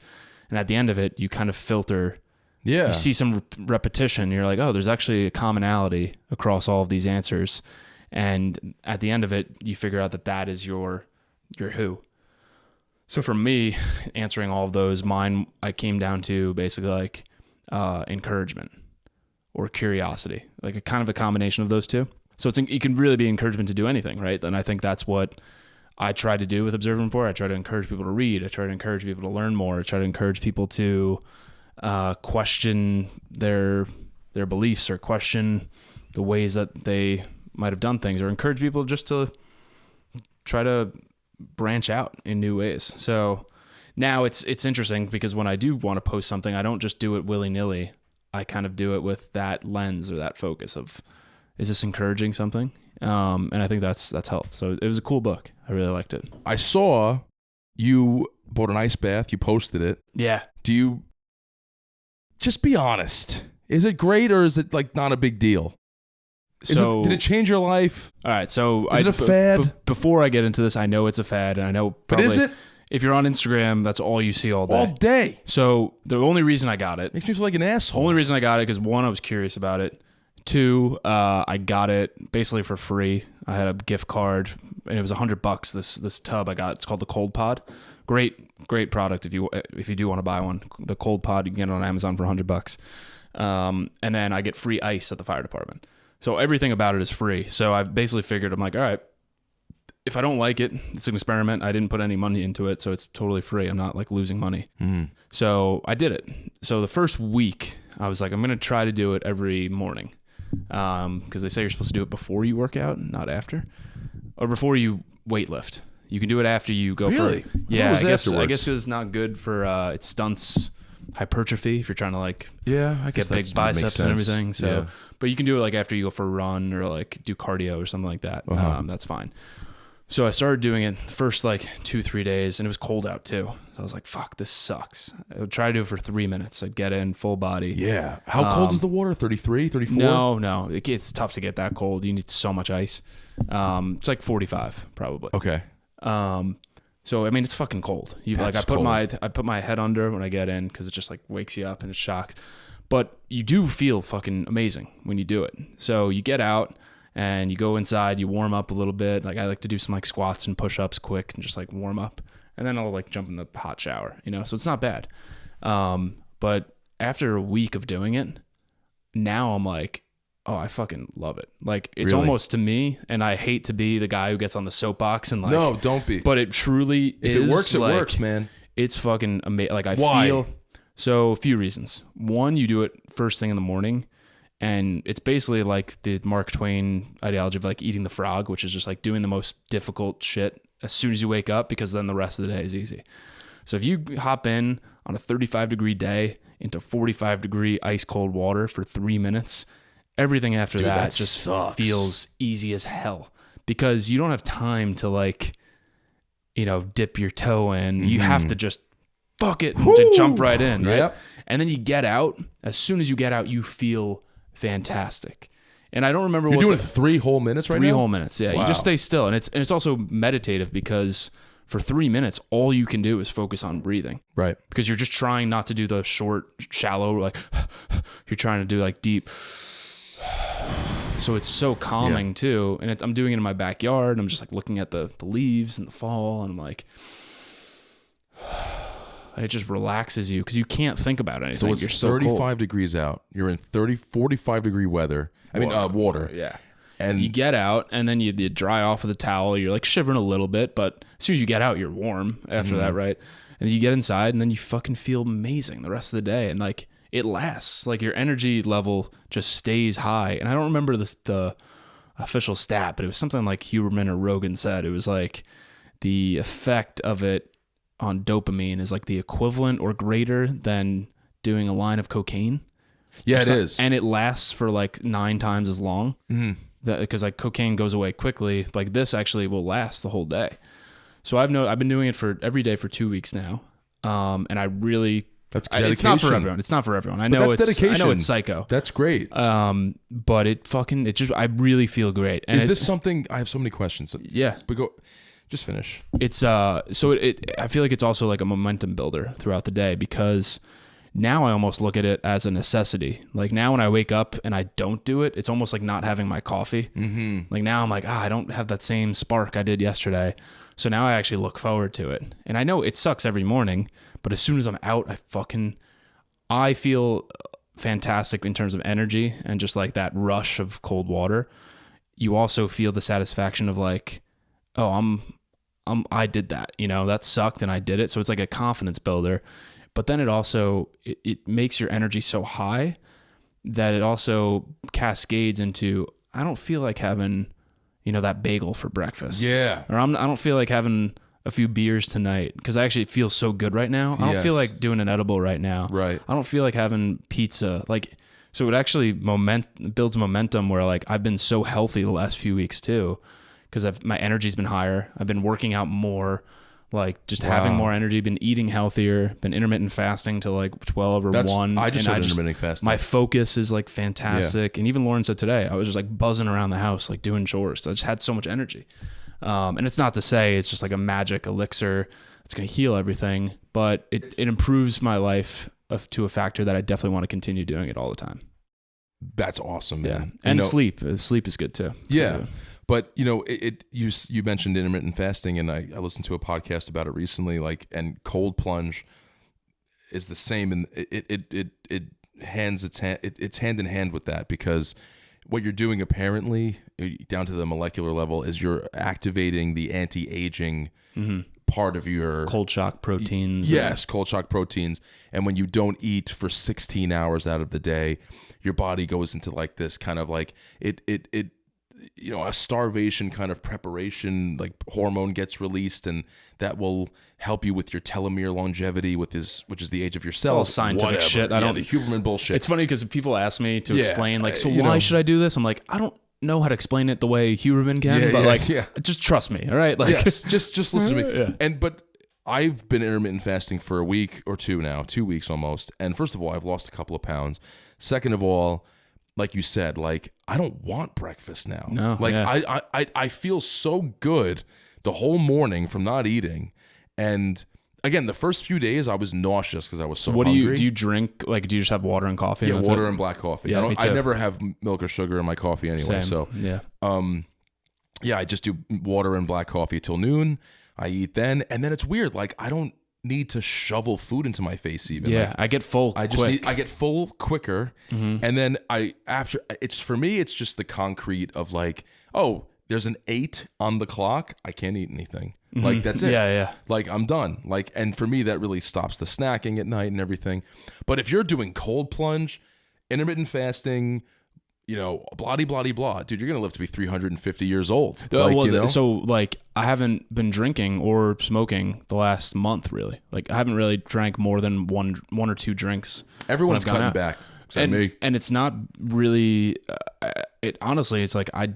B: And at the end of it, you kind of filter. You see some repetition. You're like, oh, there's actually a commonality across all of these answers. And at the end of it, you figure out that that is your who. So for me, answering all of those, I came down to basically like encouragement or curiosity, like a kind of a combination of those two. So it can really be encouragement to do anything, right? And I think that's what I try to do with Observe and Rapport. I try to encourage people to read. I try to encourage people to learn more. I try to encourage people to question their beliefs, or question the ways that they might have done things, or encourage people just to try to branch out in new ways. So now it's interesting because when I do want to post something, I don't just do it willy-nilly. I kind of do it with that lens or that focus of, is this encouraging something? And I think that's helped. So it was a cool book. I really liked it.
C: I saw you bought an ice bath. You posted it.
B: Yeah.
C: Do you, just be honest, is it great or is it like not a big deal? Did it change your life?
B: All right. So
C: is it a fad?
B: Before I get into this, I know it's a fad, and I know probably,
C: but is it?
B: If you're on Instagram, that's all you see all day.
C: All day.
B: So the only reason I got it
C: makes me feel like an asshole.
B: Only reason I got it because 1, I was curious about it. 2, I got it basically for free. I had a gift card, and it was $100. This tub I got. It's called the Cold Pod. Great product if you do want to buy one. The Cold Pod, you can get it on Amazon for $100. And then I get free ice at the fire department. So everything about it is free. So I basically figured, I'm like, all right, if I don't like it, it's an experiment. I didn't put any money into it, so it's totally free. I'm not like losing money. So I did it. So the first week, I was like, I'm going to try to do it every morning. Because they say you're supposed to do it before you work out, not after. Or before you weight lift. You can do it after you go
C: really?
B: for... Yeah, I guess
C: because
B: it's not good for... it stunts hypertrophy if you're trying to like
C: I
B: get big biceps and everything. So, but you can do it like after you go for a run or like do cardio or something like that. That's fine. So I started doing it the first like 2-3 days, and it was cold out too. So I was like, fuck, this sucks. I would try to do it for 3 minutes. I'd get in full body.
C: Yeah. How cold is the water? 33, 34?
B: No. It's tough to get that cold. You need so much ice. It's like 45 probably.
C: Okay.
B: So I mean, it's fucking cold. I put my head under when I get in because it just like wakes you up and it shocks. But you do feel fucking amazing when you do it. So you get out and you go inside, you warm up a little bit. Like I like to do some like squats and push-ups quick and just like warm up. And then I'll like jump in the hot shower, so it's not bad. But after a week of doing it, now I'm like, oh, I fucking love it. Like it's
C: Really?
B: almost to me, and I hate to be the guy who gets on the soapbox and like,
C: no, don't be.
B: But it truly
C: if
B: is.
C: It works,
B: like,
C: it works, man.
B: It's fucking amazing. Like I
C: Why?
B: feel. So a few reasons. One, you do it first thing in the morning, and it's basically like the Mark Twain ideology of like eating the frog, which is just like doing the most difficult shit as soon as you wake up, because then the rest of the day is easy. So if you hop in on a 35-degree day into 45-degree ice cold water for 3 minutes, everything after that just
C: sucks.
B: feels easy as hell, because you don't have time to like, dip your toe in. You have to just fuck it to jump right in, right?
C: Yep.
B: And then you get out. As soon as you get out, you feel fantastic. And I don't remember
C: You're doing 3 whole minutes right now?
B: 3 whole minutes, yeah.
C: Wow.
B: You just stay still. And it's also meditative, because for 3 minutes, all you can do is focus on breathing.
C: Right.
B: Because you're just trying not to do the short, shallow, like, you're trying to do like deep. So it's so calming too. And I'm doing it in my backyard. And I'm just like looking at the leaves in the fall, and I'm like, and it just relaxes you because you can't think about anything.
C: So it's
B: you're so
C: 35
B: cold.
C: degrees out. You're in 45 degree weather. Water.
B: Yeah.
C: And
B: you get out, and then you dry off with a towel. You're like shivering a little bit, but as soon as you get out, you're warm after that, right? And you get inside, and then you fucking feel amazing the rest of the day. And like it lasts. Like your energy level just stays high. And I don't remember the official stat, but it was something like Huberman or Rogan said. It was like the effect of it on dopamine is like the equivalent or greater than doing a line of cocaine.
C: yeah, it is.
B: And it lasts for like 9 times as long. Because like cocaine goes away quickly. Like this actually will last the whole day. So I've been doing it for every day for 2 weeks now. And I really,
C: That's dedication.
B: it's not for everyone. It's not for everyone. I know
C: that's dedication.
B: I know it's psycho.
C: That's great.
B: But I really feel great. And
C: is this something? I have so many questions.
B: Yeah.
C: But just finish.
B: It's I feel like it's also like a momentum builder throughout the day, because now I almost look at it as a necessity. Like now when I wake up and I don't do it, it's almost like not having my coffee. Like now I'm like, I don't have that same spark I did yesterday. So now I actually look forward to it. And I know it sucks every morning, but as soon as I'm out, I feel fantastic in terms of energy and just like that rush of cold water. You also feel the satisfaction of like, oh, I did that, that sucked and I did it. So it's like a confidence builder. But then it also, it makes your energy so high that it also cascades into, I don't feel like having, that bagel for breakfast.
C: Yeah.
B: Or I don't feel like having a few beers tonight, because I actually feel so good right now. I don't feel like doing an edible right now.
C: Right.
B: I don't feel like having pizza. Like, so it actually builds momentum where like I've been so healthy the last few weeks too, because my energy's been higher. I've been working out more. Like just having more energy, been eating healthier, been intermittent fasting to like 12 or 1.
C: I just started intermittent fasting.
B: My focus is like fantastic. Yeah. And even Lauren said today, I was just like buzzing around the house, like doing chores. I just had so much energy. And it's not to say it's just like a magic elixir. It's going to heal everything, but it improves my life to a factor that I definitely want to continue doing it all the time.
C: That's awesome, man.
B: Yeah. And sleep. Sleep is good too.
C: Yeah. But you mentioned intermittent fasting, and I listened to a podcast about it recently. Like, and cold plunge is the same, and it's hand in hand with that, because what you're doing apparently down to the molecular level is you're activating the anti-aging part of your
B: cold shock proteins.
C: Yes, cold shock proteins. And when you don't eat for 16 hours out of the day, your body goes into like this kind of like a starvation kind of preparation, like hormone gets released, and that will help you with your telomere longevity, which is the age of your cells.
B: It's all scientific shit.
C: The Huberman bullshit.
B: It's funny because people ask me to explain, like, so why should I do this? I'm like, I don't know how to explain it the way Huberman can, but just trust me, all right? Like,
C: yes, just listen to me. Yeah. But I've been intermittent fasting for a week or two now, 2 weeks almost. And first of all, I've lost a couple of pounds. Second of all, like you said, like I don't want breakfast now.
B: No,
C: like I feel so good the whole morning from not eating. And again, the first few days I was nauseous because I was so hungry.
B: Do you drink, like, do you just have water and coffee?
C: Yeah, water and black coffee.
B: Yeah,
C: I never have milk or sugar in my coffee anyway.
B: Same.
C: So
B: yeah.
C: I just do water and black coffee till noon. I eat then, and then it's weird. Like I don't need to shovel food into my face even.
B: Yeah,
C: like,
B: I get full.
C: I get full quicker, and then for me it's just the concrete of like, oh, there's an 8 on the clock. I can't eat anything. Like that's it.
B: Yeah.
C: Like I'm done. Like, and for me that really stops the snacking at night and everything. But if you're doing cold plunge, intermittent fasting, blah, blah, blah, dude, you're going to live to be 350 years old.
B: So like I haven't been drinking or smoking the last month really. Like I haven't really drank more than one or two drinks.
C: Everyone's cutting back.
B: And it's not really, honestly, it's like I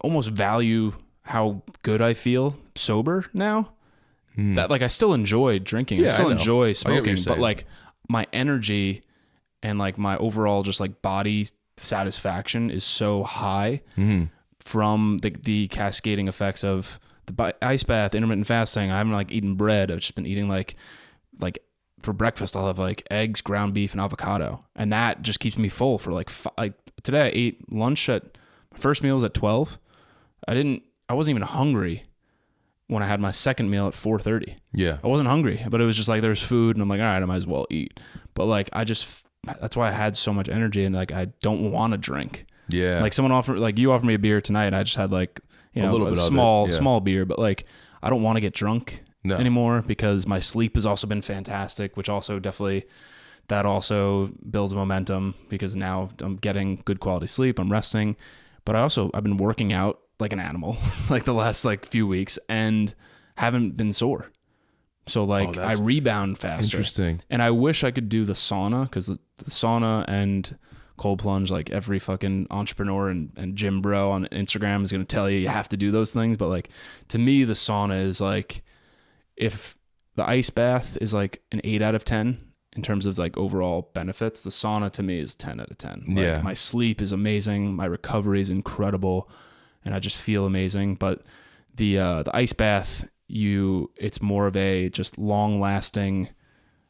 B: almost value how good I feel sober now. That like I still enjoy drinking. I still enjoy smoking, but like my energy and like my overall just like body satisfaction is so high from the cascading effects of the ice bath, intermittent fasting. I haven't like eaten bread. I've just been eating like for breakfast I'll have like eggs, ground beef, and avocado, and that just keeps me full for like today I ate lunch my first meal was at 12. I wasn't even hungry when I had my second meal at 4:30.
C: Yeah,
B: I wasn't hungry, but it was just like there was food, and I'm like, all right, I might as well eat. But like that's why I had so much energy, and like I don't want to drink.
C: Yeah,
B: like you offered me a beer tonight, and I just had like a little bit small beer, but like I don't want to get drunk anymore because my sleep has also been fantastic, which also that also builds momentum because now I'm getting good quality sleep, I'm resting, but I've been working out like an animal like the last like few weeks and haven't been sore. So like I rebound faster.
C: Interesting.
B: And I wish I could do the sauna because the sauna and cold plunge, like every fucking entrepreneur and gym bro on Instagram is going to tell you have to do those things. But like to me, the sauna is like, if the ice bath is like an 8 out of 10 in terms of like overall benefits, the sauna to me is 10 out of 10. Like, my sleep is amazing. My recovery is incredible. And I just feel amazing. But the ice bath, it's more of a just long lasting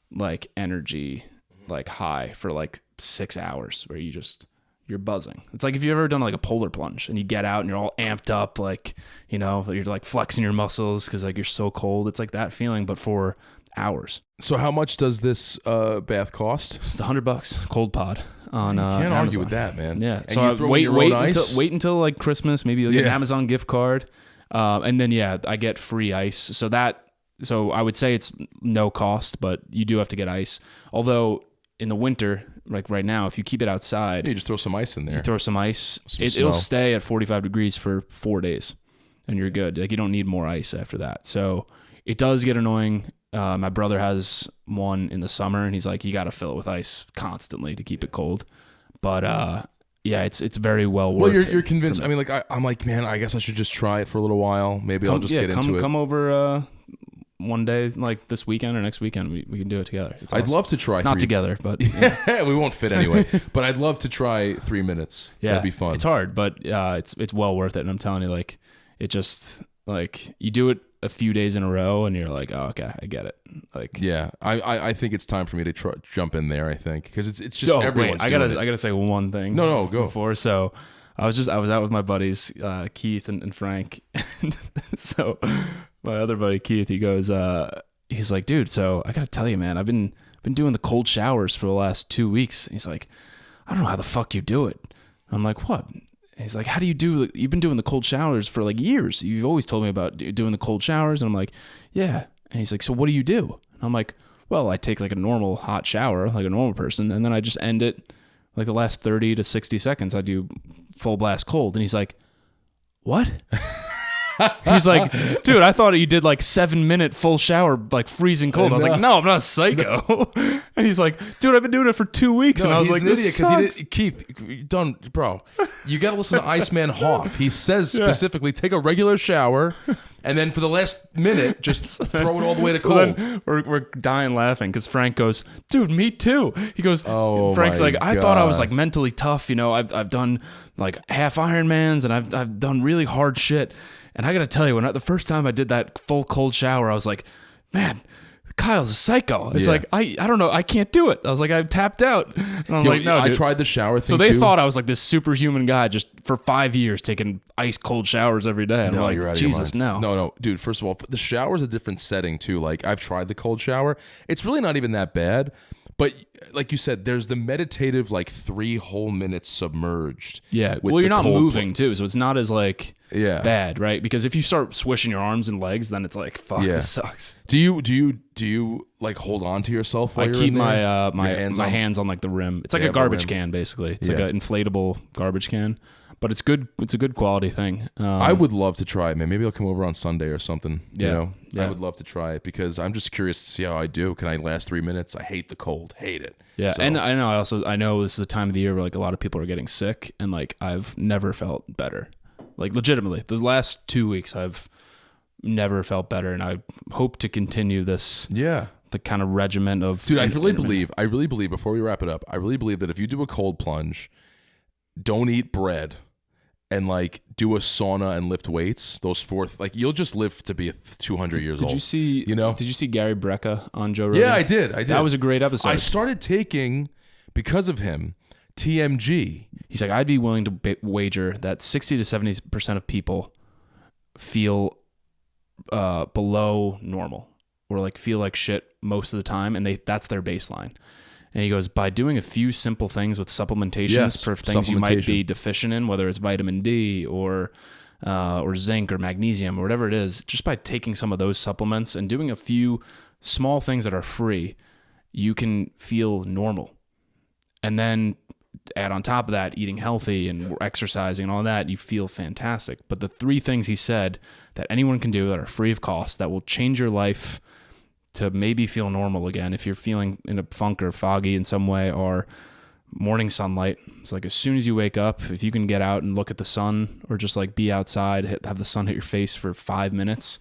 B: like energy, like high for like 6 hours where you're buzzing. It's like if you've ever done like a polar plunge and you get out and you're all amped up, like, you're like flexing your muscles because like you're so cold. It's like that feeling, but for hours.
C: So how much does this bath cost?
B: It's $100 cold pod on
C: you can't
B: Amazon.
C: argue with that, man.
B: Yeah.
C: And
B: so
C: you throw in your own ice?
B: wait until like Christmas, maybe you'll get an Amazon gift card. And then I get free ice. So I would say it's no cost, but you do have to get ice. Although in the winter, like right now, if you keep it outside,
C: you just throw some ice in there.
B: You throw some ice. It'll stay at 45 degrees for 4 days, and you're good. Like you don't need more ice after that. So it does get annoying. My brother has one in the summer, and he's like, you got to fill it with ice constantly to keep it cold. But it's very well worth it.
C: Well, you're convinced. I mean, like I'm like, man, I guess I should just try it for a little while. Maybe I'll just get into it.
B: Come over one day, like this weekend or next weekend, we can do it together. It's awesome.
C: I'd love to try.
B: Not together, but
C: we won't fit anyway. But I'd love to try 3 minutes. Yeah, that'd be fun.
B: It's hard, but it's well worth it. And I'm telling you, like, it just like you do it a few days in a row, and you're like, oh, okay, I get it. Like,
C: yeah, I think it's time for me to jump in there. I think because it's just everyone's doing it.
B: I gotta say one thing.
C: No, go
B: before. So I was out with my buddies Keith and Frank. So my other buddy Keith, he goes, he's like, dude, so I gotta tell you, man, I've been doing the cold showers for the last 2 weeks. And he's like, I don't know how the fuck you do it. I'm like, what? And he's like, how do you do? You've been doing the cold showers for like years. You've always told me about doing the cold showers. And I'm like, yeah. And he's like, so what do you do? And I'm like, well, I take like a normal hot shower, like a normal person, and then I just end it like the last 30 to 60 seconds. I do full blast cold. And he's like, what? He's like, dude, I thought you did like 7-minute full shower, like freezing cold. I was like, no, I'm not a psycho. And he's like, dude, I've been doing it for 2 weeks. And I was like, this sucks.
C: Keith, done, bro. You got to listen to Iceman Hoff. He says specifically, take a regular shower, and then for the last minute, just throw it all the way to cold.
B: Then we're dying laughing because Frank goes, dude, me too. He goes,
C: oh,
B: Frank's
C: my
B: like, I
C: God.
B: thought I was like mentally tough. You know, I've done like half Ironmans and I've done really hard shit. And I got to tell you, the first time I did that full cold shower, I was like, man, Kyle's a psycho. It's like, I don't know. I can't do it. I was like, I've tapped out. And I'm like, no,
C: I
B: dude.
C: tried the shower thing
B: So they
C: too.
B: thought I was like this superhuman guy just for 5 years taking ice cold showers every day. And
C: No,
B: I'm like,
C: you're out of
B: Jesus,
C: your mind.
B: no.
C: No, dude. First of all, the shower's a different setting too. Like I've tried the cold shower. It's really not even that bad. But like you said, there's the meditative like 3 whole minutes submerged.
B: Yeah.
C: with
B: Well, you're
C: the
B: not
C: cold
B: moving too, so it's not as like bad, right? Because if you start swishing your arms and legs, then it's like, fuck, this sucks.
C: Do you like hold on to yourself while
B: I
C: you're
B: keep
C: in there?
B: my hands on like the rim. It's like
C: Yeah,
B: a
C: the
B: garbage
C: rim.
B: can basically. It's like an inflatable garbage can. But it's good. It's a good quality thing.
C: I would love to try it, man. Maybe I'll come over on Sunday or something.
B: Yeah.
C: You know,
B: Yeah.
C: I would love to try it because I'm just curious to see how I do. Can I last 3 minutes? I hate the cold. Hate it.
B: Yeah,
C: So-
B: and I know this is a time of the year where like a lot of people are getting sick, and like I've never felt better. Like legitimately, the last 2 weeks I've never felt better, and I hope to continue this.
C: Yeah.
B: The kind of regimen of
C: Dude, I really believe before we wrap it up, I really believe that if you do a cold plunge, don't eat bread, and like do a sauna and lift weights, those like you'll just live to be 200 years old.
B: Did you see? Did you see Gary Brecka on Joe Rogan?
C: Yeah, I did.
B: That was a great episode.
C: I started taking, because of him, TMG.
B: He's like, I'd be willing to wager that 60 to 70% of people feel below normal or like feel like shit most of the time, and that's their baseline. And he goes, by doing a few simple things with supplementations for things you might be deficient in, whether it's vitamin D or zinc or magnesium or whatever it is, just by taking some of those supplements and doing a few small things that are free, you can feel normal. And then add on top of that, eating healthy and exercising and all that, you feel fantastic. But the 3 things he said that anyone can do that are free of cost, that will change your life to maybe feel normal again if you're feeling in a funk or foggy in some way, are morning sunlight. It's like as soon as you wake up, if you can get out and look at the sun or just like be outside, have the sun hit your face for 5 minutes.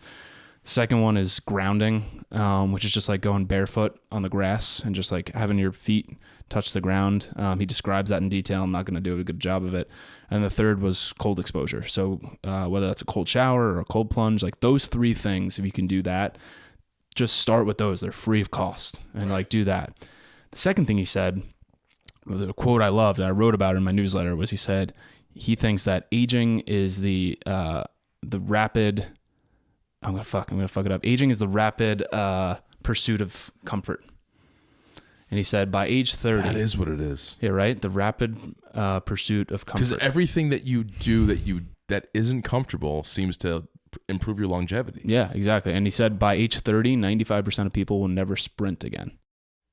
B: The second one is grounding, which is just like going barefoot on the grass and just like having your feet touch the ground. He describes that in detail. I'm not going to do a good job of it. And the third was cold exposure. So whether that's a cold shower or a cold plunge, like those 3 things, if you can do that, just start with those. They're free of cost, and like do that. The second thing he said, the quote I loved and I wrote about it in my newsletter, was he said he thinks that aging is the rapid. I'm gonna fuck it up. Aging is the rapid pursuit of comfort. And he said by age 30,
C: that is what it is.
B: Yeah, right. The rapid pursuit of comfort.
C: Because everything that you do that isn't comfortable seems to improve your longevity.
B: Yeah, exactly. And he said by age 30, 95% of people will never sprint again.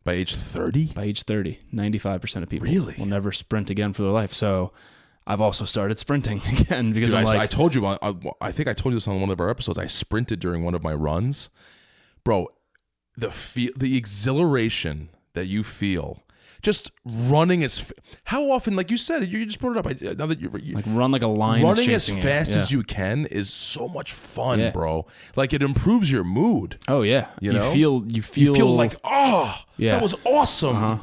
C: By age 30?
B: By age 30, 95% of people
C: Really?
B: will never sprint again for their life. So I've also started sprinting again because
C: Dude, I told you, I think I told you this on one of our episodes. I sprinted during one of my runs. Bro, the exhilaration that you feel just running how often, like you said, you just brought it up. Now that you
B: like run like a lion,
C: running as fast as you can is so much fun, bro. Like it improves your mood.
B: Oh yeah,
C: you know,
B: you feel
C: like, that was awesome.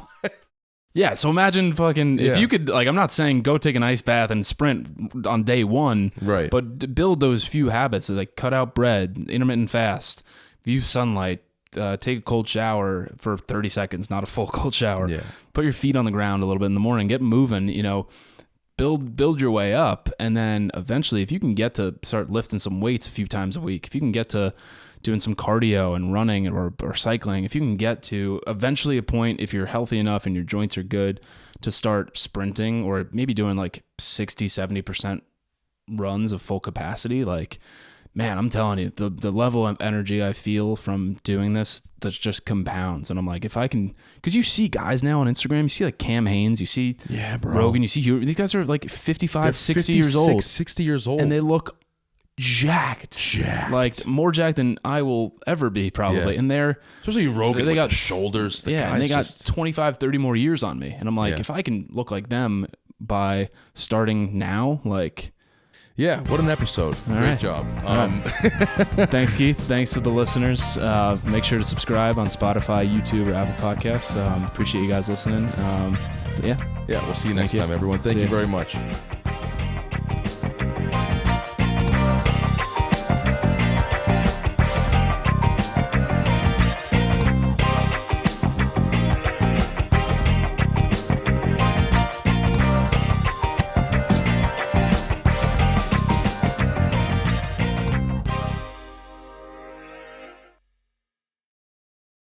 B: Yeah, so imagine fucking if you could, like, I'm not saying go take an ice bath and sprint on day 1,
C: right?
B: But build those few habits, like cut out bread, intermittent fast, view sunlight. Take a cold shower for 30 seconds, not a full cold shower.
C: Yeah.
B: Put your feet on the ground a little bit in the morning, get moving, build your way up. And then eventually, if you can get to start lifting some weights a few times a week, if you can get to doing some cardio and running or cycling, if you can get to eventually a point, if you're healthy enough and your joints are good, to start sprinting or maybe doing like 60, 70% runs of full capacity, like, man, I'm telling you, the level of energy I feel from doing this, that just compounds. And I'm like, if I can, because you see guys now on Instagram, you see like Cam Hanes, you see Rogan, you see these guys are like 55, 60 years old.
C: 60 years old.
B: And they look jacked. Like more jacked than I will ever be probably. And they're
C: especially Rogan with the shoulders.
B: And they got 25, 30 more years on me. And I'm like, if I can look like them by starting now, like...
C: Yeah, what an episode. Great job.
B: Thanks, Keith. Thanks to the listeners. Make sure to subscribe on Spotify, YouTube, or Apple Podcasts. Appreciate you guys listening. Yeah,
C: we'll see you next time, everyone. Thank you very much.